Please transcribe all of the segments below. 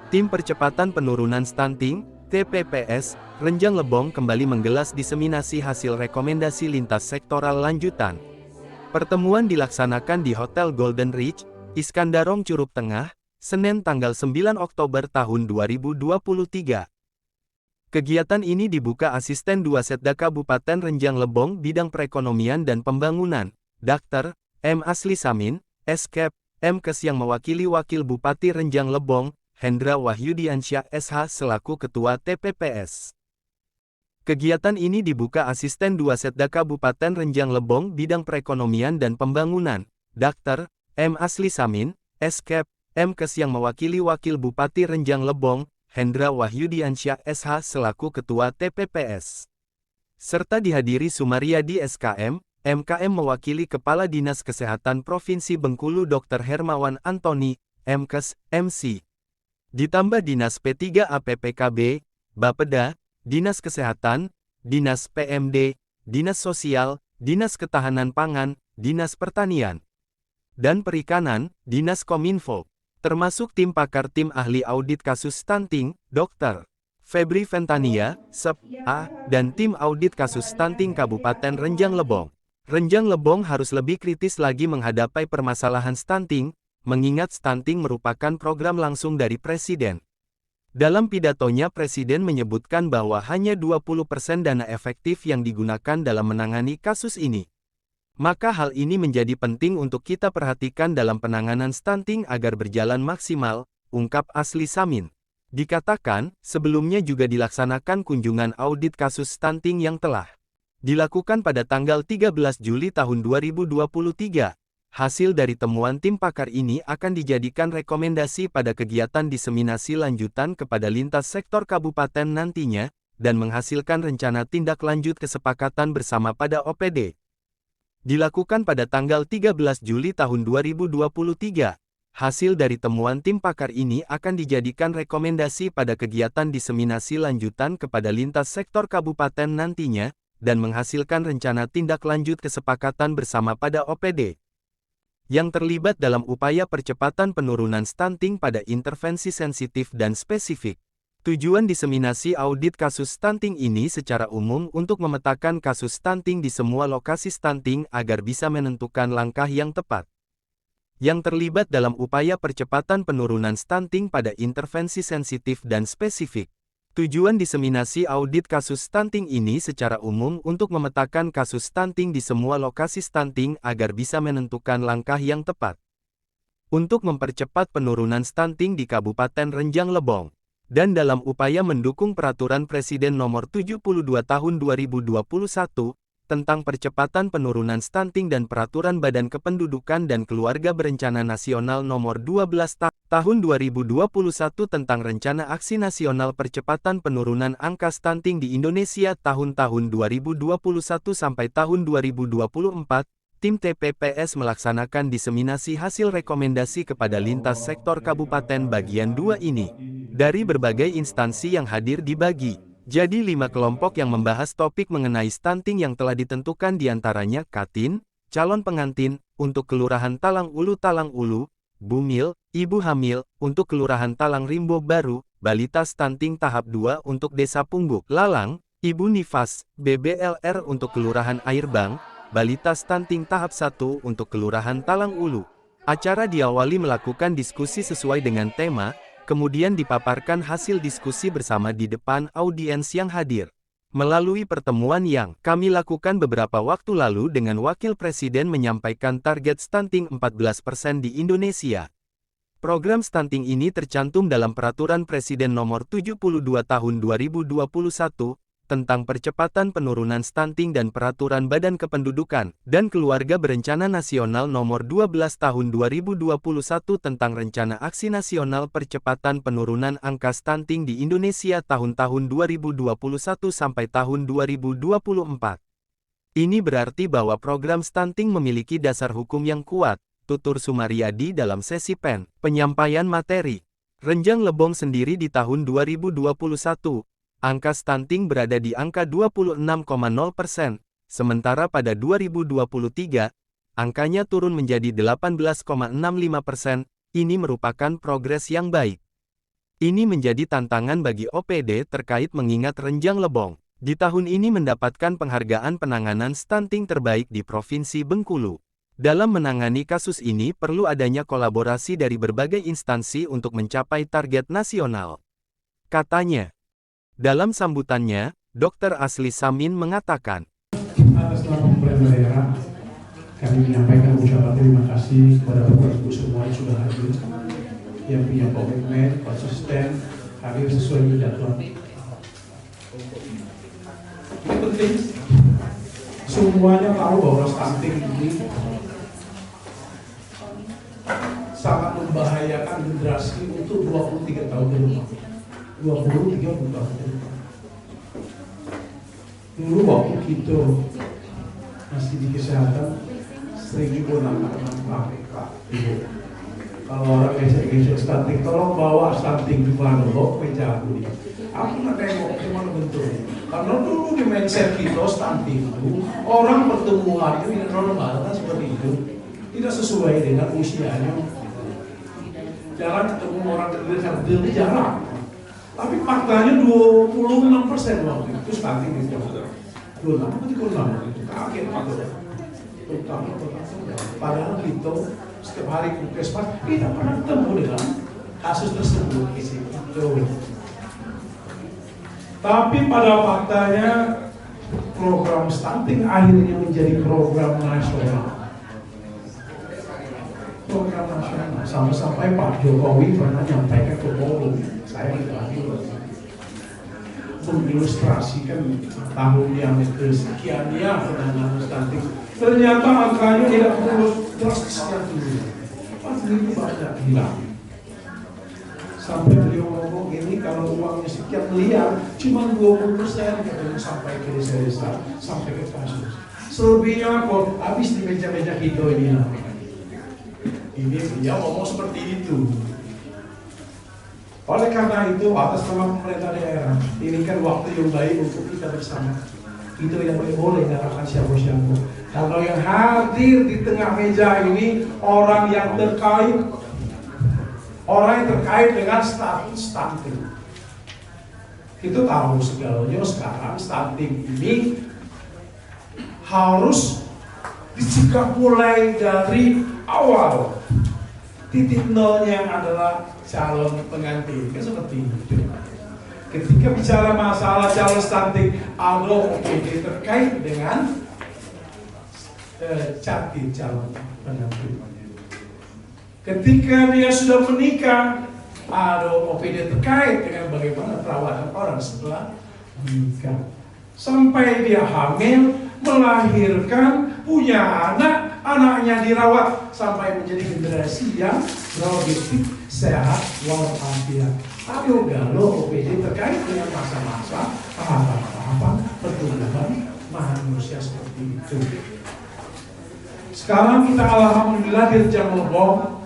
Tim Percepatan Penurunan Stunting, TPPS, Renjang Lebong kembali menggelar diseminasi hasil rekomendasi lintas sektoral lanjutan. Pertemuan dilaksanakan di Hotel Golden Ridge, Iskandarong Curup Tengah, Senin tanggal 9 Oktober tahun 2023. Kegiatan ini dibuka Asisten 2 Setda Kabupaten Renjang Lebong Bidang Perekonomian dan Pembangunan, Dr. M. Asli Samin, SKep, MKes yang mewakili Wakil Bupati Renjang Lebong, Hendra Wahyudiansyah SH selaku Ketua TPPS. Kegiatan ini dibuka Asisten 2 Setda Kabupaten Renjang Lebong Bidang Perekonomian dan Pembangunan, Dr. M. Asli Samin, SKep, MKes yang mewakili Wakil Bupati Renjang Lebong, Hendra Wahyudiansyah SH selaku Ketua TPPS. Serta dihadiri Sumaryadi SKM, MKM mewakili Kepala Dinas Kesehatan Provinsi Bengkulu Dr. Hermawan Antoni, MKes, MC. Ditambah Dinas P3A PPKB, Bapeda, Dinas Kesehatan, Dinas PMD, Dinas Sosial, Dinas Ketahanan Pangan, Dinas Pertanian dan Perikanan, Dinas Kominfo, termasuk tim pakar tim ahli audit kasus stunting, Dr. Febri Ventania, SEP.A, dan tim audit kasus stunting Kabupaten Renjang Lebong. Renjang Lebong harus lebih kritis lagi menghadapi permasalahan stunting, mengingat stunting merupakan program langsung dari Presiden. Dalam pidatonya Presiden menyebutkan bahwa hanya 20% dana efektif yang digunakan dalam menangani kasus ini. Maka hal ini menjadi penting untuk kita perhatikan dalam penanganan stunting agar berjalan maksimal, ungkap Asli Samin. Dikatakan, sebelumnya juga dilaksanakan kunjungan audit kasus stunting yang telah dilakukan pada tanggal 13 Juli tahun 2023. Hasil dari temuan tim pakar ini akan dijadikan rekomendasi pada kegiatan diseminasi lanjutan kepada lintas sektor kabupaten nantinya, dan menghasilkan rencana tindak lanjut kesepakatan bersama pada OPD. Dilakukan pada tanggal 13 Juli tahun 2023. Hasil dari temuan tim pakar ini akan dijadikan rekomendasi pada kegiatan diseminasi lanjutan kepada lintas sektor kabupaten nantinya, dan menghasilkan rencana tindak lanjut kesepakatan bersama pada OPD. Yang terlibat dalam upaya percepatan penurunan stunting pada intervensi sensitif dan spesifik. Tujuan diseminasi audit kasus stunting ini secara umum untuk memetakan kasus stunting di semua lokasi stunting agar bisa menentukan langkah yang tepat. Yang terlibat dalam upaya percepatan penurunan stunting pada intervensi sensitif dan spesifik. Tujuan diseminasi audit kasus stunting ini secara umum untuk memetakan kasus stunting di semua lokasi stunting agar bisa menentukan langkah yang tepat. Untuk mempercepat penurunan stunting di Kabupaten Renjang Lebong. Dan dalam upaya mendukung Peraturan Presiden Nomor 72 Tahun 2021, tentang percepatan penurunan stunting dan Peraturan Badan Kependudukan dan Keluarga Berencana Nasional Nomor 12 Tahun 2021 tentang Rencana Aksi Nasional Percepatan Penurunan Angka Stunting di Indonesia tahun-tahun 2021 sampai tahun 2024, tim TPPS melaksanakan diseminasi hasil rekomendasi kepada lintas sektor kabupaten bagian 2 ini. Dari berbagai instansi yang hadir dibagi jadi 5 kelompok yang membahas topik mengenai stunting yang telah ditentukan diantaranya Katin, calon pengantin, untuk Kelurahan Talang Ulu, Bumil, Ibu Hamil, untuk Kelurahan Talang Rimbo Baru, Balita Stunting Tahap 2 untuk Desa Pungguk, Lalang, Ibu Nifas, BBLR untuk Kelurahan Airbang, Balita Stunting Tahap 1 untuk Kelurahan Talang Ulu. Acara diawali melakukan diskusi sesuai dengan tema, kemudian dipaparkan hasil diskusi bersama di depan audiens yang hadir. Melalui pertemuan yang kami lakukan beberapa waktu lalu dengan Wakil Presiden menyampaikan target stunting 14% di Indonesia. Program stunting ini tercantum dalam Peraturan Presiden Nomor 72 Tahun 2021, tentang percepatan penurunan stunting dan Peraturan Badan Kependudukan dan Keluarga Berencana Nasional Nomor 12 Tahun 2021 tentang Rencana Aksi Nasional Percepatan Penurunan Angka Stunting di Indonesia tahun-tahun 2021 sampai tahun 2024. Ini berarti bahwa program stunting memiliki dasar hukum yang kuat, tutur Sumaryadi dalam sesi penyampaian materi. Renjang Lebong sendiri di tahun 2021, angka stunting berada di angka 26,0%, sementara pada 2023, angkanya turun menjadi 18,65%, ini merupakan progres yang baik. Ini menjadi tantangan bagi OPD terkait mengingat Renjang Lebong di tahun ini mendapatkan penghargaan penanganan stunting terbaik di Provinsi Bengkulu. Dalam menangani kasus ini perlu adanya kolaborasi dari berbagai instansi untuk mencapai target nasional. Katanya. Dalam sambutannya, Dr. Asli Samin mengatakan, atas nama pemerintah daerah, kami menyampaikan ucapan terima kasih kepada Bapak Ibu semua yang sudah hadir, yang punya komitmen, konsisten, hadir sesuai jadwal. Ini penting, semuanya tahu bahwa stunting ini sangat membahayakan generasi untuk 23 tahun ke depan. 20-30 tahun ke depan. Dulu waktu kita masih di kesehatan, sering ibu nama-nama Pak Ibu. Kalau orang gesek-gesek stunting, tolong bawa stunting di mana, bawa meja aku dia. Aku nggak tengok gimana bentuknya. Karena dulu di mindset kita stunting itu, orang pertumbuhan itu tidak normal, kan seperti itu. Tidak sesuai dengan usianya. Jarang ketemu orang kerdil jarang. Tapi faktanya 26% waktu itu stunting di Jawa. 26 itu kaget gitu. Padahal kita setiap hari ke puskesmas tidak pernah ketemu dengan kasus tersebut di situ. Tapi pada faktanya program stunting akhirnya menjadi program nasional. Program nasional sampai Pak Jokowi pernah menyampaikan ke forum, saya lagi mengilustrasikan tahun yang kesekiannya penanganan stunting. Ternyata angkanya tidak terus drastis yang tinggi. Pasti itu banyak hilang. Sampai beliau ngomong ini kalau uangnya sekian miliar, cuma 20% katanya sampai ke desa-desa, sampai ke kasus. Selebihnya kok habis di meja-meja kita ini. Ini dia ngomong seperti itu. Oleh karena itu, atas nama pemerintah daerah, ini kan waktu yang baik untuk kita bersama. Itu yang boleh nyalakan siapa-siapa. Kalau yang hadir di tengah meja ini, orang yang terkait dengan stunting. Kita tahu segalanya sekarang stunting ini harus dicegah mulai dari awal. Titik nolnya adalah calon pengantin, kan seperti itu. Ketika bicara masalah calon stunting, ada OPD terkait dengan cantik calon pengantin. Ketika dia sudah menikah, ada OPD terkait dengan bagaimana perawatan orang setelah menikah. Sampai dia hamil, melahirkan, punya anak, anaknya dirawat sampai menjadi generasi yang produktif, sehat, walafiat. Tapi udah lo OPD terkait dengan masa-masa tahapan-tahapan pertumbuhan manusia seperti itu. Sekarang kita alhamdulillah di Renjang Lebong,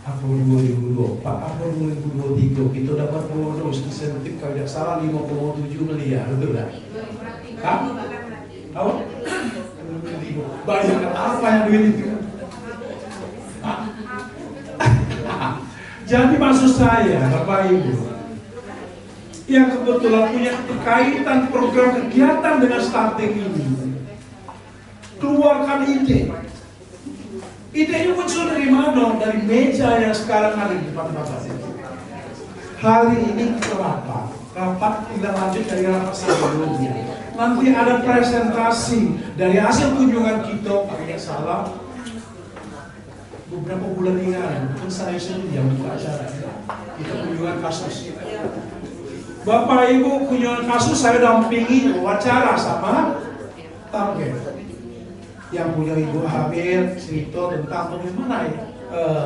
April 2024, April 2023 kita dapat bonus insentif kalau tidak salah 5,7 miliar, betul tak? Hah? Tahu? Banyak apa yang duit itu? Jadi maksud saya, Bapak Ibu, yang kebetulan punya kaitan program kegiatan dengan stunting ini, keluarkan ide. Ide ini muncul dari mana? Dari meja yang sekarang ada di depan Bapak. Hari ini kita rapat tidak lanjut dari rapat sebelumnya. Nanti ada presentasi dari hasil kunjungan kita, pakai salah. Beberapa bulan ini pun saya sendiri yang buka acara. Kita kunjungan kasus. Bapak Ibu kunjungan kasus saya dampingi wawancara sama target. Yang punya ibu hamil cerita tentang bagaimana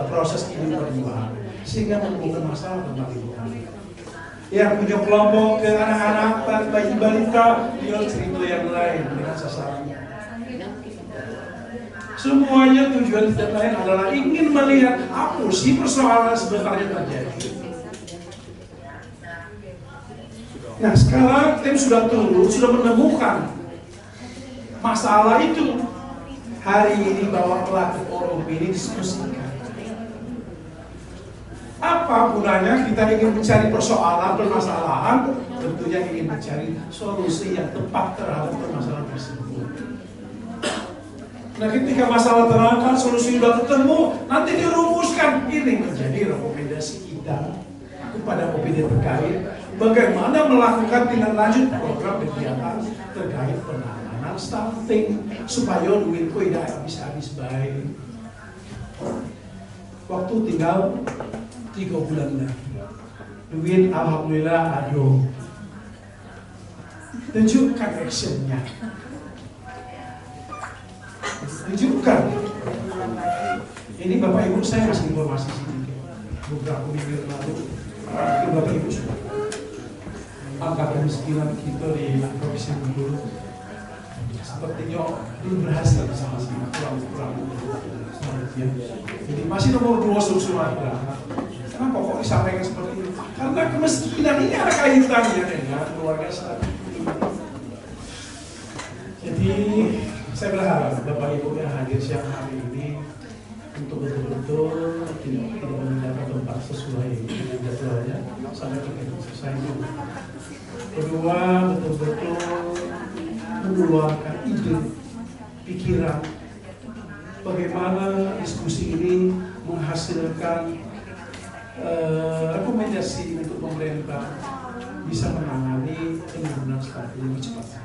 proses ibu perjuangan sehingga menemukan masalah tentang ibu hamil. Yang punya kelompok ke anak-anak bayi balita dia cerita yang lain dengan sasarannya. Semuanya tujuan tidak lain adalah ingin melihat apa sih persoalan sebenarnya terjadi. Nah sekarang tim sudah turun, sudah menemukan masalah itu. Hari ini bahwa pelaku forum ini diskusikan apa Apa gunanya kita ingin mencari permasalahan, tentunya ingin mencari solusi yang tepat terhadap permasalahan tersebut. Nah, ketika masalah terangkat, solusi sudah ketemu, nanti dirumuskan. Ini menjadi rekomendasi kita kepada OPD terkait bagaimana melakukan tindak lanjut program kegiatan terkait penanganan stunting supaya duit tidak habis-habis baik. Waktu tinggal 3 bulan lagi. Duit alhamdulillah ada. Tunjukkan actionnya. Tunjukkan. Ini Bapak Ibu, saya masih informasi sedikit. Beberapa minggu lalu, Bapak Ibu sudah angka kemiskinan kita di Provinsi Bengkulu sepertinya belum berhasil sama-sama kurang. Jadi masih nomor 2 Sumatera. Kenapa kok disampaikan seperti itu? Karena kemiskinan ini ada kaitannya dengan keluarga saya. Jadi saya berharap Bapak Ibu yang hadir siang hari ini untuk betul-betul tidak mendapat tempat sesuai dengan jadwalnya sampai kita selesai dulu. Kedua, betul-betul mengeluarkan ide, pikiran, bagaimana diskusi ini menghasilkan rekomendasi untuk pemerintah bisa menangani penurunan stunting lebih cepat.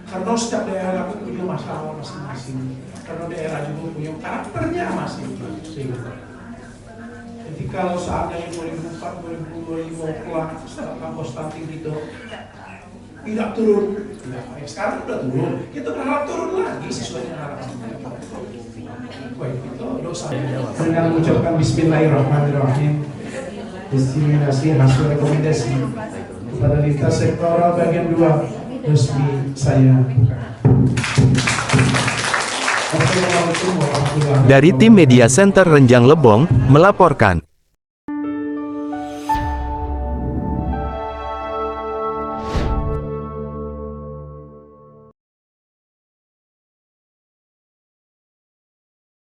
Karena setiap daerah punya masalah masing-masing. Karena daerah juga punya karakternya masing-masing. Jadi kalau seandainya 2004-2005 kelak angka stunting itu tidak turun, sekarang sudah turun. Kita berharap turun lagi sesuai dengan harapan kita. Baik, itu dosa. Dengan mengucapkan Bismillahirrahmanirrahim, diseminasi hasil rekomendasi kepada lintas sektoral bagian 2 resmi saya buka. Dari tim Media Center Renjang Lebong melaporkan.